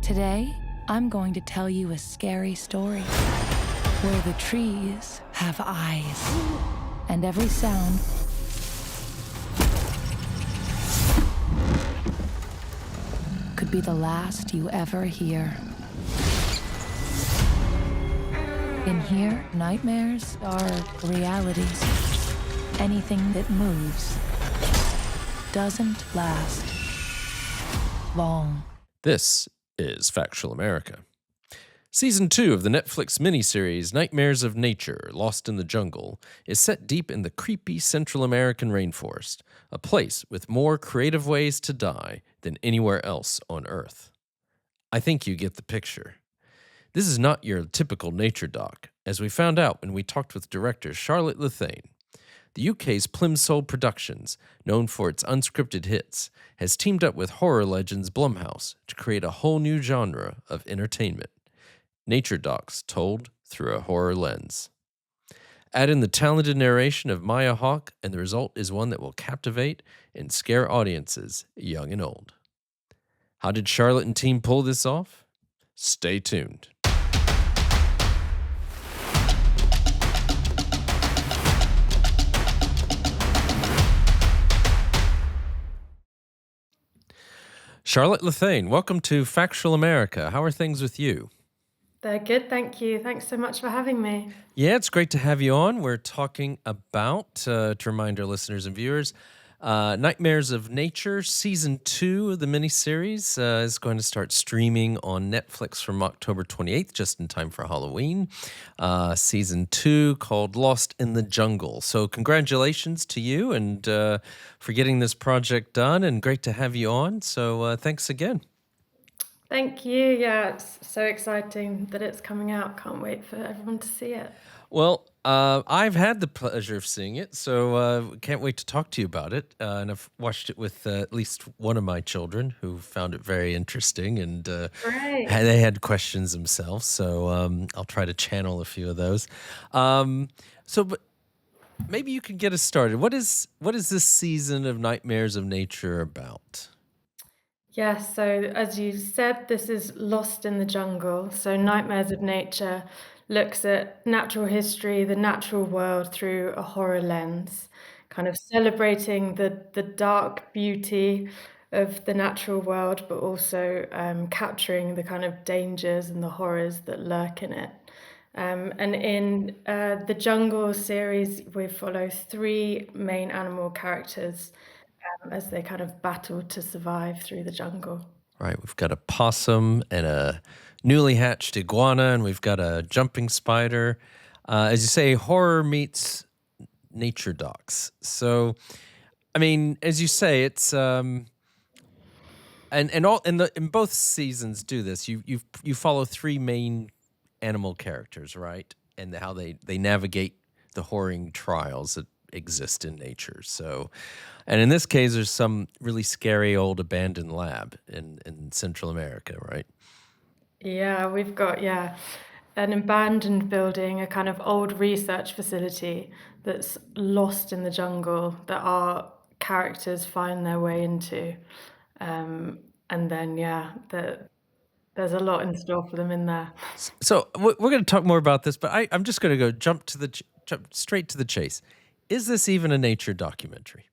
Today, I'm going to tell you a scary story where the trees have eyes and every sound could be the last you ever hear. In here, nightmares are realities. Anything that moves doesn't last long. This is Factual America. Season 2 of the Netflix miniseries Nightmares of Nature, Lost in the Jungle, is set deep in the creepy Central American rainforest, a place with more creative ways to die than anywhere else on Earth. I think you get the picture. This is not your typical nature doc, as we found out when we talked with director Charlotte Lathane. The UK's Plimsoll Productions, known for its unscripted hits, has teamed up with horror legends Blumhouse to create a whole new genre of entertainment. Nature docs told through a horror lens. Add in the talented narration of Maya Hawke, and the result is one that will captivate and scare audiences, young and old. How did Charlotte and team pull this off? Stay tuned. Charlotte Lathane, welcome to Factual America. How are things with you? They're good, thank you. Thanks so much for having me. Yeah, it's great to have you on. We're talking about, to remind our listeners and viewers, Nightmares of Nature, Season 2 of the miniseries is going to start streaming on Netflix from October 28th, just in time for Halloween. Season 2 called Lost in the Jungle. So congratulations to you and for getting this project done, and great to have you on. So thanks again. Thank you. Yeah, it's so exciting that it's coming out. Can't wait for everyone to see it. Well, I've had the pleasure of seeing it, so can't wait to talk to you about it. And I've watched it with at least one of my children who found it very interesting, and Great. they had questions themselves, so I'll try to channel a few of those. But maybe you can get us started. What is this season of Nightmares of Nature about? Yes, so as you said, this is Lost in the Jungle. So Nightmares of Nature looks at natural history, the natural world through a horror lens, kind of celebrating the dark beauty of the natural world, but also capturing the kind of dangers and the horrors that lurk in it. And in the Jungle series, we follow 3 main animal characters as they kind of battle to survive through the jungle. Right, we've got a possum and a newly hatched iguana, and we've got a jumping spider. As you say, horror meets nature docs. So, I mean, as you say, it's in both seasons do this. You follow 3 main animal characters, right, and how they navigate the horrid trials that exist in nature. So, and in this case, there's some really scary old abandoned lab in Central America, right? Yeah, we've got an abandoned building, a kind of old research facility that's lost in the jungle that our characters find their way into. And then there's a lot in store for them in there. So we're going to talk more about this, but I'm just going to go jump straight to the chase. Is this even a nature documentary?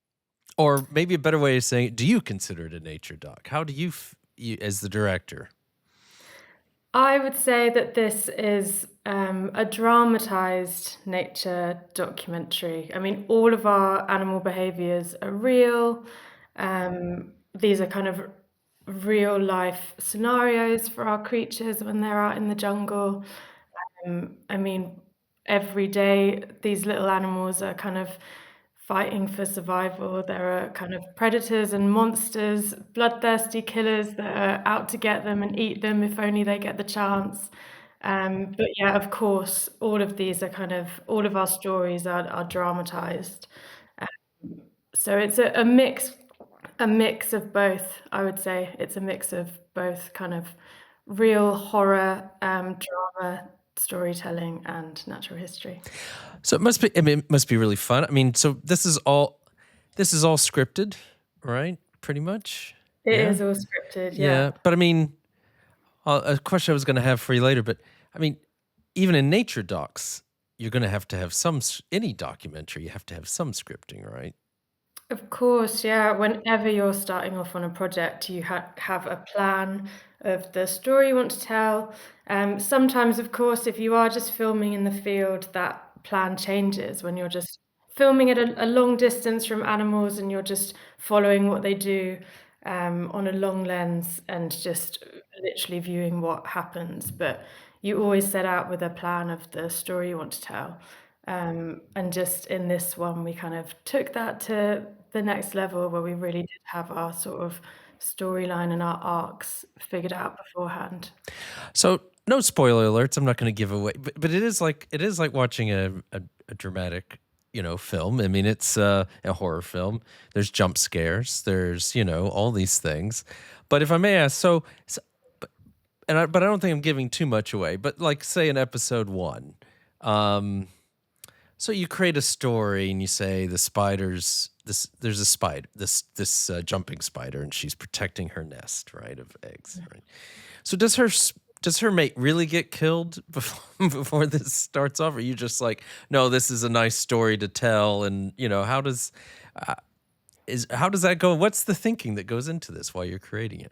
Or maybe a better way of saying it, do you consider it a nature doc? How do you as the director? I would say that this is a dramatized nature documentary. I mean, all of our animal behaviors are real. These are kind of real life scenarios for our creatures when they're out in the jungle. I mean, every day these little animals are kind of fighting for survival. There are kind of predators and monsters, bloodthirsty killers that are out to get them and eat them if only they get the chance. But yeah, of course, all of our stories are dramatized. So it's a mix of both, I would say. It's a mix of both kind of real horror, drama, storytelling, and natural history. So it must be. I mean, it must be really fun. I mean, so this is all scripted, right? Pretty much. It is all scripted. Yeah, but I mean, A question I was going to have for you later, but I mean, even in nature docs, you're going to have some, any documentary, you have to have some scripting, right? Of course, yeah. Whenever you're starting off on a project, you have a plan of the story you want to tell. Sometimes, of course, if you are just filming in the field, that plan changes when you're just filming at a long distance from animals and you're just following what they do on a long lens and just literally viewing what happens. But you always set out with a plan of the story you want to tell. And just in this one, we kind of took that to the next level where we really did have our sort of storyline and our arcs figured out beforehand. So no spoiler alerts. I'm not going to give away, but it is like watching a dramatic, film. I mean, it's a horror film. There's jump scares. There's all these things. But if I may ask, but I don't think I'm giving too much away. But like, say in episode 1, so you create a story and you say the spiders. There's a spider. This jumping spider, and she's protecting her nest, right, of eggs. Right. So does her mate really get killed before this starts off? Or are you just like, no, this is a nice story to tell, and how does that go? What's the thinking that goes into this while you're creating it?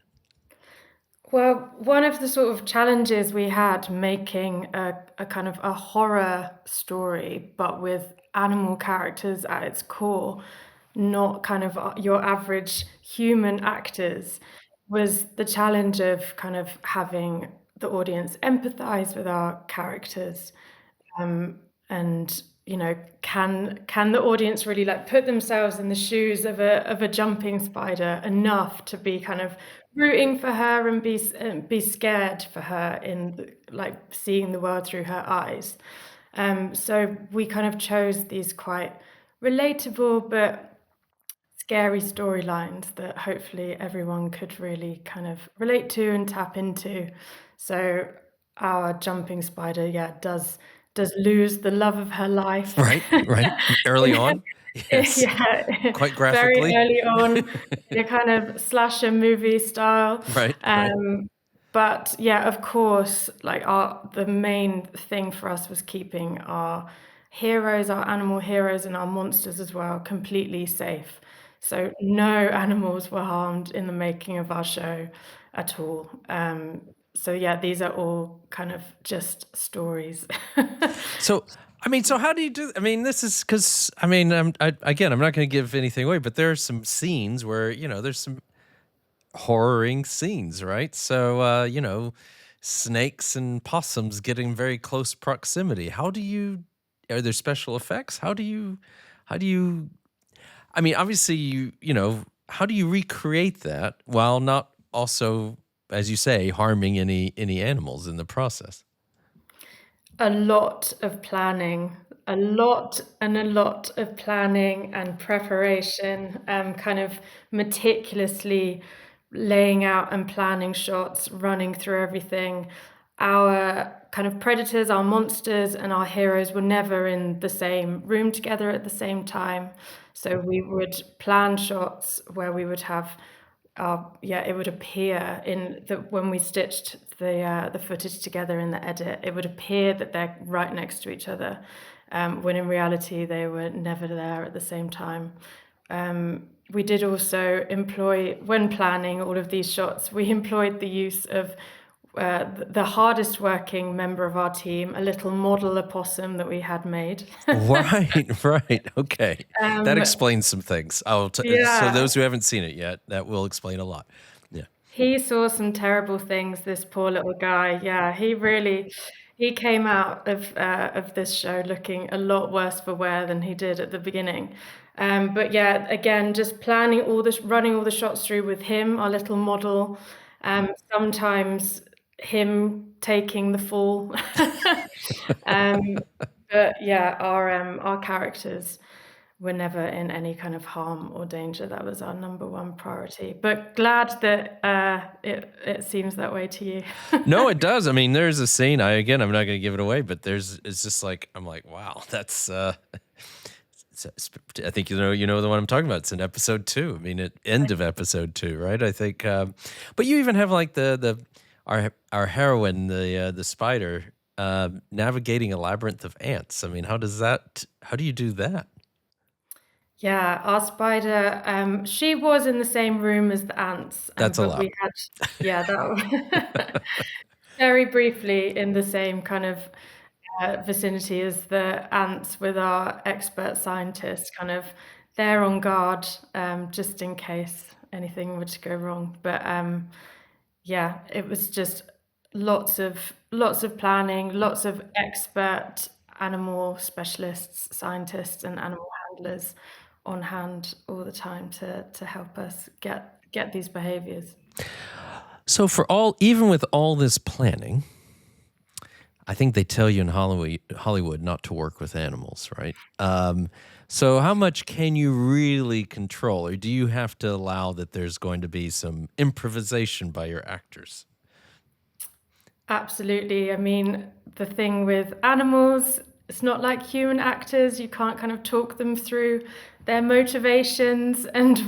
Well, one of the sort of challenges we had making a kind of a horror story, but with animal characters at its core, not kind of your average human actors, was the challenge of kind of having the audience empathize with our characters. And can the audience really like put themselves in the shoes of a jumping spider enough to be kind of rooting for her and be scared for her in like seeing the world through her eyes. So we kind of chose these quite relatable but scary storylines that hopefully everyone could really kind of relate to and tap into. So our jumping spider, does lose the love of her life. Right. Early on. Yes. Yeah, Quite very graphically. early on, in a kind of slasher movie style. Right. But yeah, of course, like the main thing for us was keeping our heroes, our animal heroes, and our monsters as well, completely safe. So no animals were harmed in the making of our show at all. So yeah, these are all kind of just stories. So how do you do? I mean, this is because I'm not going to give anything away, but there are some scenes where there's some horroring scenes, right? So snakes and possums getting very close proximity. Are there special effects? How do you? I mean, obviously how do you recreate that while not also, as you say, harming any animals in the process? A lot of planning, a lot of planning and preparation, kind of meticulously laying out and planning shots, running through everything. Our kind of predators, our monsters, and our heroes were never in the same room together at the same time. So we would plan shots where we would have it would appear when we stitched the footage together in the edit, it would appear that they're right next to each other, when in reality they were never there at the same time. We did also employ, when planning all of these shots, we employed the use of the hardest working member of our team, a little model opossum that we had made. Right. Okay. That explains some things. So those who haven't seen it yet, that will explain a lot. Yeah. He saw some terrible things, this poor little guy. Yeah, he came out of this show looking a lot worse for wear than he did at the beginning. But yeah, again, just running all the shots through with him, our little model. Sometimes him taking the fall. But yeah, our characters were never in any kind of harm or danger. That was our number one priority. But glad that it seems that way to you. No, it does. I mean, there's a scene. I'm not going to give it away, but it's just like, I'm like, wow, that's. I think you know the one I'm talking about. It's in episode 2. I mean, at end of episode 2, right? I think. But you even have like the our heroine, the spider, navigating a labyrinth of ants. I mean, how do you do that? Yeah, our spider, she was in the same room as the ants, That's but we allowed. had, yeah, that very briefly in the same kind of vicinity as the ants with our expert scientists, kind of there on guard, just in case anything were to go wrong. But yeah, it was just lots of planning, lots of expert animal specialists, scientists, and animal handlers on hand all the time to help us get these behaviors. So even with all this planning, I think they tell you in Hollywood not to work with animals, right? So how much can you really control, or do you have to allow that there's going to be some improvisation by your actors? Absolutely. I mean, the thing with animals, it's not like human actors. You can't kind of talk them through their motivations and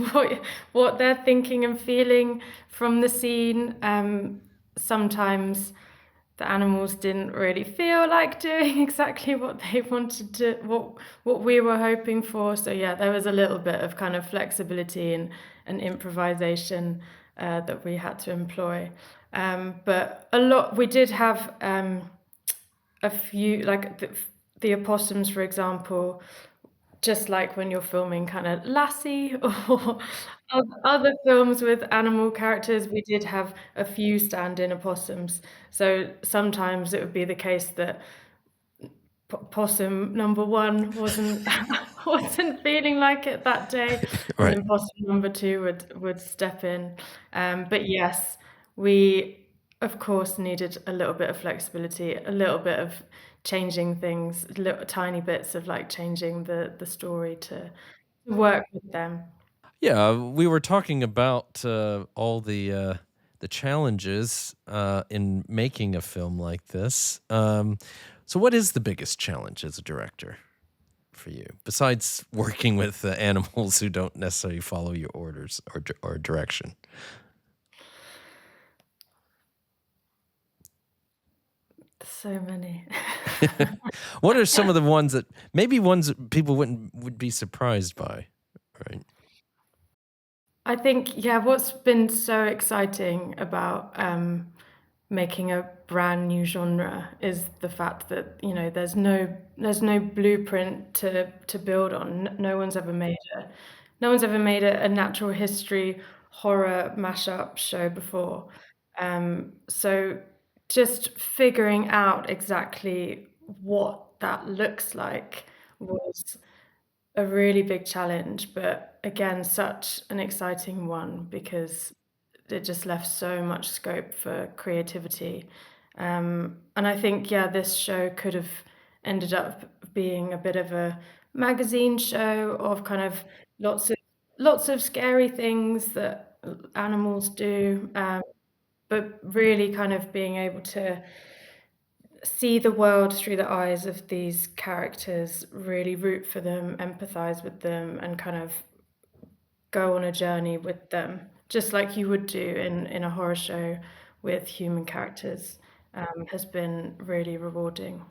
what they're thinking and feeling from the scene. Sometimes the animals didn't really feel like doing exactly what they wanted to, what we were hoping for. So yeah, there was a little bit of kind of flexibility and improvisation that we had to employ. But we did have a few, like the opossums, for example, just like when you're filming kind of Lassie or other films with animal characters, we did have a few stand-in opossums. So sometimes it would be the case that possum number one wasn't wasn't feeling like it that day, and Right. then possum number two would step in. But yes, we of course needed a little bit of flexibility, a little bit of changing things, little tiny bits of like changing the story to work with them. Yeah, we were talking about all the challenges in making a film like this. So, what is the biggest challenge as a director for you, besides working with animals who don't necessarily follow your orders or direction? So many. What are some of the ones that people would be surprised by, right? I think, yeah, what's been so exciting about making a brand new genre is the fact that, you know, there's no blueprint to build on. No one's ever made a natural history horror mashup show before. So just figuring out exactly what that looks like was a really big challenge, but again, such an exciting one because it just left so much scope for creativity. And I think, yeah, this show could have ended up being a bit of a magazine show of kind of lots of lots of scary things that animals do, but really kind of being able to see the world through the eyes of these characters, really root for them, empathize with them, and kind of go on a journey with them, just like you would do in a horror show with human characters, has been really rewarding.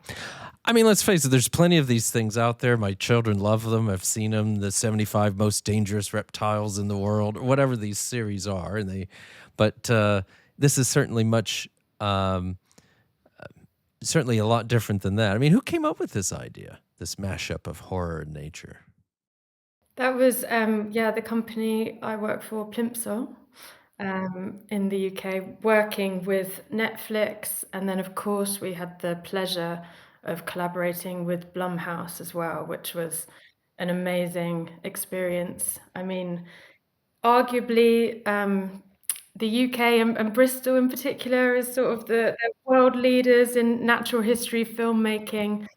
I mean, let's face it, there's plenty of these things out there. My children love them. I've seen them, the 75 most dangerous reptiles in the world, or whatever these series are. But this is um, certainly a lot different than that. I mean, who came up with this idea, this mashup of horror and nature? That was, yeah, the company I work for, Plimsoll, in the UK, working with Netflix, and then of course we had the pleasure of collaborating with Blumhouse as well, which was an amazing experience. I mean, arguably, the UK and Bristol in particular is sort of the world leaders in natural history filmmaking,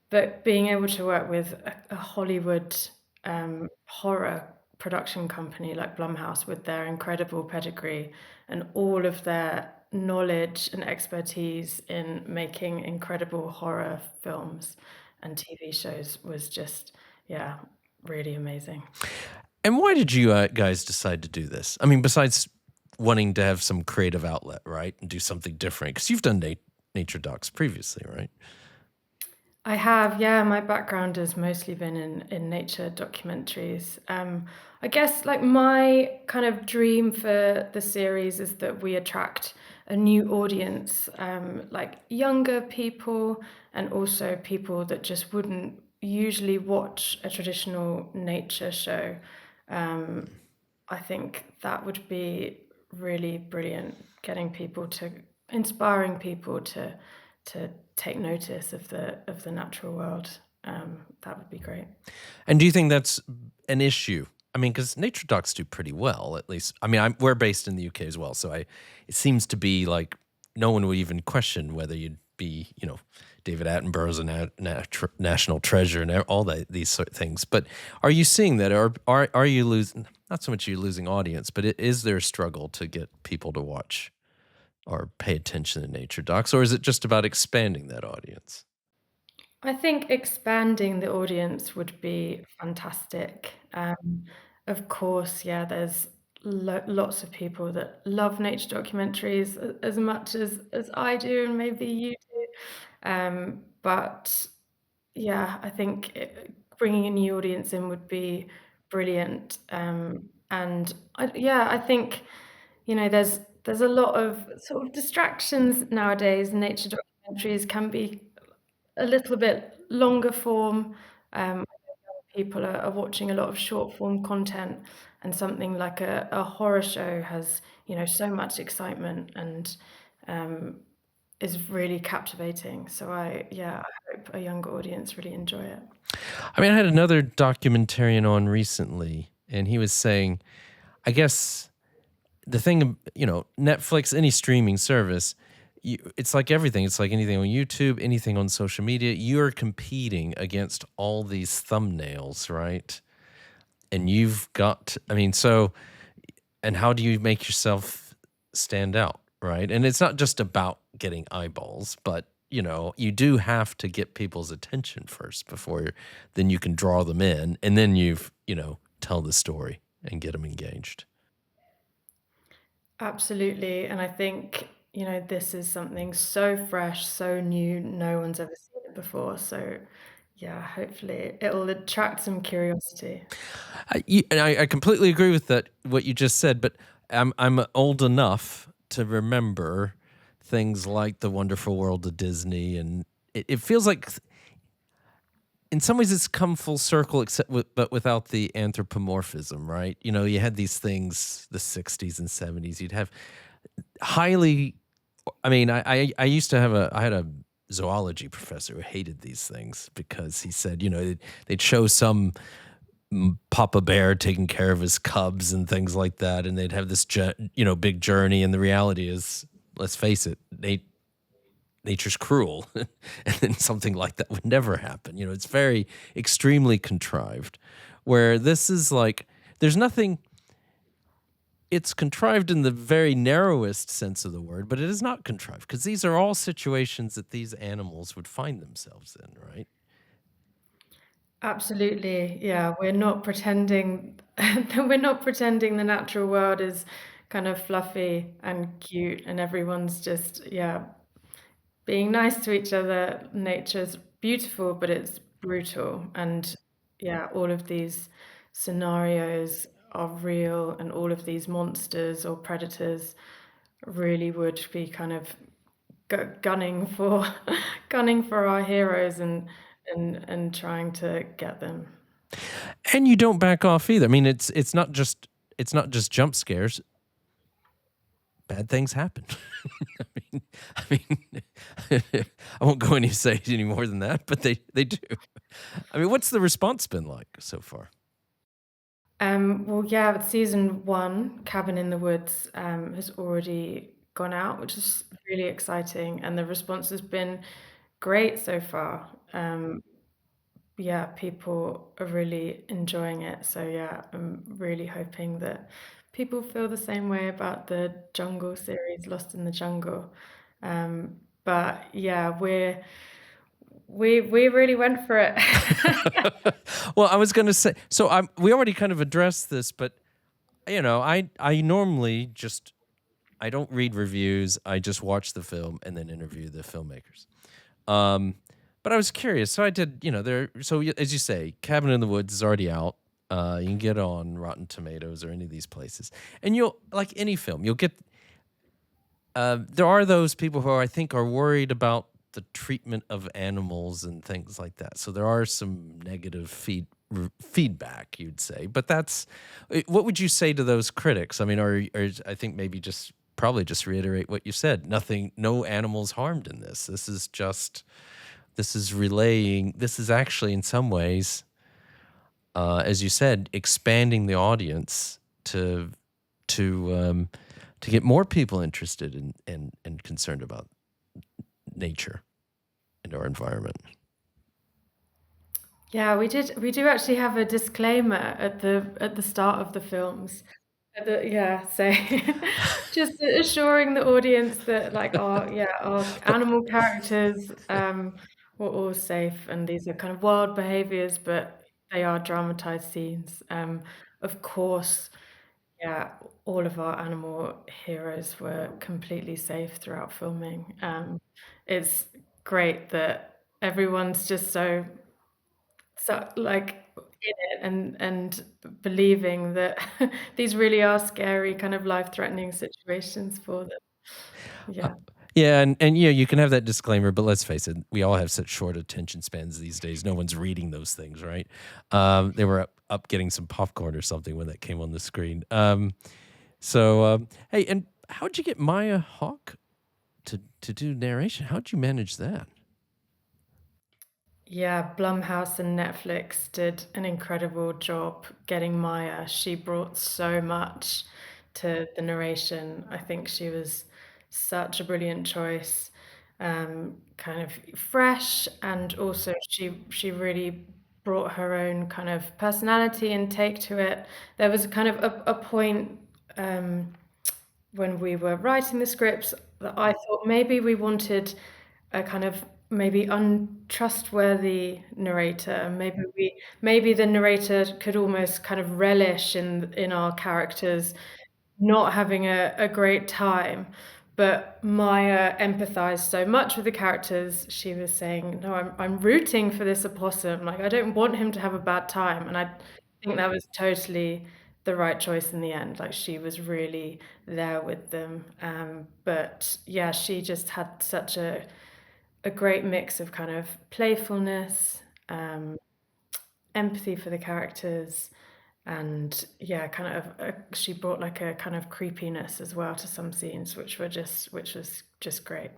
but being able to work with a Hollywood horror production company like Blumhouse with their incredible pedigree and all of their knowledge and expertise in making incredible horror films and TV shows was just, yeah, really amazing. And why did you guys decide to do this? I mean, besides wanting to have some creative outlet, right, and do something different? Because you've done nature docs previously, right? I have, yeah. My background has mostly been in nature documentaries. I guess like my kind of dream for the series is that we attract a new audience, like younger people and also people that just wouldn't usually watch a traditional nature show. I think that would be really brilliant, inspiring people to take notice of the natural world. That would be great. And do you think that's an issue? I mean, because nature docs do pretty well, at least. I mean, we're based in the UK as well, so it seems to be like no one would even question whether you'd be, David Attenborough's a national treasure and all these sort of things. But are you seeing that, or are you losing? Not so much you losing audience, but is there a struggle to get people to watch or pay attention to nature docs, or is it just about expanding that audience? I think expanding the audience would be fantastic. Of course, yeah, there's lots of people that love nature documentaries as much as I do, and maybe you do. But yeah, I think bringing a new audience in would be brilliant. And I think there's a lot of sort of distractions nowadays. Nature documentaries can be a little bit longer form. People are watching a lot of short form content, and something like a horror show has so much excitement and is really captivating. So I hope a younger audience really enjoy it. I mean, I had another documentarian on recently, and he was saying, I guess the thing, Netflix, any streaming service, it's like everything. It's like anything on YouTube, anything on social media. You're competing against all these thumbnails, right? And you've got, and how do you make yourself stand out, right? And it's not just about getting eyeballs, but you do have to get people's attention first then you can draw them in, and then tell the story and get them engaged. Absolutely. And I think, this is something so fresh, so new, no one's ever seen it before. So yeah, hopefully it'll attract some curiosity. I completely agree with that, what you just said, but I'm old enough to remember things like The Wonderful World of Disney, and it feels like in some ways it's come full circle, but without the anthropomorphism, right? You had these things, the 60s and 70s, you'd have highly, I used to have I had a zoology professor who hated these things because he said, they'd show some Papa Bear taking care of his cubs and things like that, and they'd have this big journey, and the reality is, let's face it, nature's cruel, and then something like that would never happen. It's very extremely contrived, where this is like there's nothing. It's contrived in the very narrowest sense of the word, but it is not contrived, because these are all situations that these animals would find themselves in, right? Absolutely. Yeah, we're not pretending the natural world is kind of fluffy and cute and everyone's just, being nice to each other. Nature's beautiful, but it's brutal. And all of these scenarios are real, and all of these monsters or predators really would be kind of gunning for gunning for our heroes and trying to get them. And you don't back off either. I mean, it's not just jump scares. Bad things happen. I mean, I won't go say any more than that, but they do. I mean, what's the response been like so far? Well, yeah, season 1, Cabin in the Woods, has already gone out, which is really exciting, and the response has been great so far. Yeah, people are really enjoying it. So yeah, I'm really hoping that people feel the same way about the Jungle series, Lost in the Jungle. But yeah, we really went for it. Well, I was going to say, so we already kind of addressed this, but I normally just I don't read reviews. I just watch the film and then interview the filmmakers. Um, but I was curious, so I did. As you say, Cabin in the Woods is already out. You can get it on Rotten Tomatoes or any of these places, and you'll like any film. You'll get. There are those people who I think are worried about the treatment of animals and things like that. So there are some negative feedback, you'd say. But what would you say to those critics? I mean, or I think maybe probably just reiterate what you said. No animals harmed in this. This is actually in some ways, as you said, expanding the audience to get more people interested in and concerned about nature and our environment. Yeah, we do actually have a disclaimer at the start of the films. So just assuring the audience that like our animal characters were all safe, and these are kind of wild behaviors, but they are dramatized scenes. Of course, yeah, all of our animal heroes were completely safe throughout filming. It's great that everyone's just so like in it and believing that these really are scary, kind of life-threatening situations for them. Yeah. Yeah, and you can have that disclaimer, but let's face it, we all have such short attention spans these days. No one's reading those things, right? They were up getting some popcorn or something when that came on the screen. Hey, and how'd you get Maya Hawke to do narration? How'd you manage that? Yeah, Blumhouse and Netflix did an incredible job getting Maya. She brought so much to the narration. I think she was such a brilliant choice, kind of fresh, and also she really brought her own kind of personality and take to it. There was kind of a point when we were writing the scripts that I thought maybe we wanted a kind of maybe untrustworthy narrator. Maybe the narrator could almost kind of relish in our characters not having a great time. But Maya empathized so much with the characters. She was saying, "No, I'm rooting for this opossum. Like, I don't want him to have a bad time." And I think that was totally the right choice in the end. Like, she was really there with them. But yeah, she just had such a great mix of kind of playfulness, empathy for the characters, and yeah, kind of she brought like a kind of creepiness as well to some scenes, which was just great.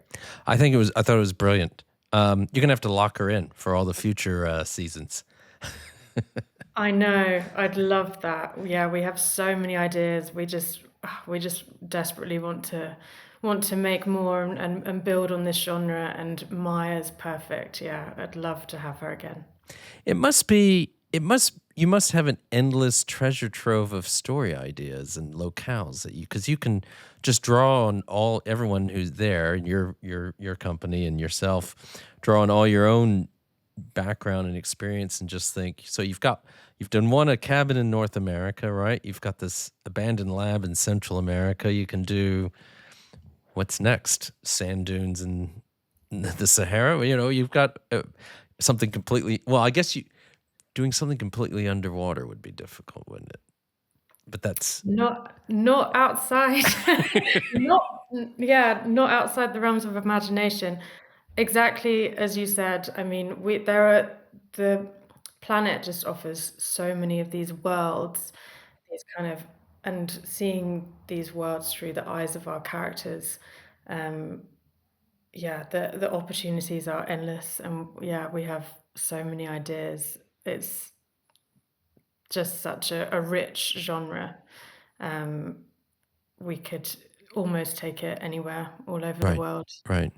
I thought it was brilliant. You're gonna have to lock her in for all the future seasons. I know, I'd love that. Yeah, we have so many ideas. We just desperately want to make more and build on this genre, and Maya's perfect. Yeah, I'd love to have her again. You must have an endless treasure trove of story ideas and locales because you can just draw on everyone who's there, and your company and yourself, draw on all your own background and experience, and just think. So you've done a cabin in North America, right? You've got this abandoned lab in Central America. You can do what's next? Sand dunes in the Sahara. You've got something completely. Well, I guess doing something completely underwater would be difficult, wouldn't it? But that's not outside, not outside the realms of imagination. Exactly as you said. I mean, the planet just offers so many of these worlds, these kind of, and seeing these worlds through the eyes of our characters. Yeah, the opportunities are endless, and yeah, we have so many ideas. It's just such a rich genre. We could almost take it anywhere, all over the world. right.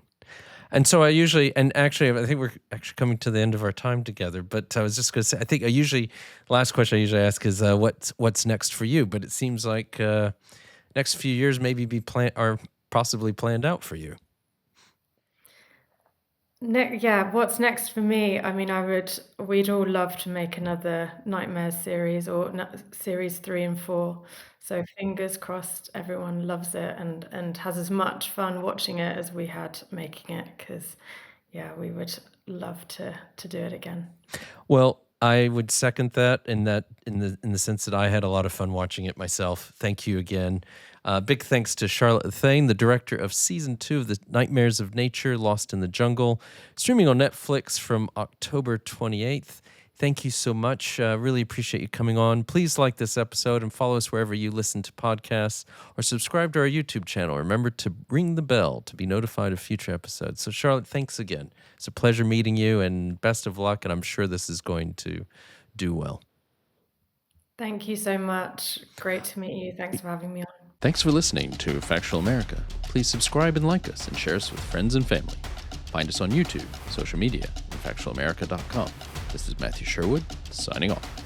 And so I think we're actually coming to the end of our time together. But I was just going to say, I think last question I usually ask is, what's next for you? But it seems like next few years maybe are possibly planned out for you. Yeah, what's next for me? I mean, we'd all love to make another Nightmares series, or series 3 and 4. So fingers crossed everyone loves it and has as much fun watching it as we had making it, because yeah, we would love to do it again. Well, I would second that in the sense that I had a lot of fun watching it myself. Thank you again. Big thanks to Charlotte Lathane, the director of season 2 of the Nightmares of Nature, Lost in the Jungle, streaming on Netflix from October 28th. Thank you so much. Really appreciate you coming on. Please like this episode and follow us wherever you listen to podcasts, or subscribe to our YouTube channel. Remember to ring the bell to be notified of future episodes. So Charlotte, thanks again. It's a pleasure meeting you, and best of luck, and I'm sure this is going to do well. Thank you so much. Great to meet you. Thanks for having me on. Thanks for listening to Factual America. Please subscribe and like us, and share us with friends and family. Find us on YouTube, social media, and factualamerica.com. This is Matthew Sherwood, signing off.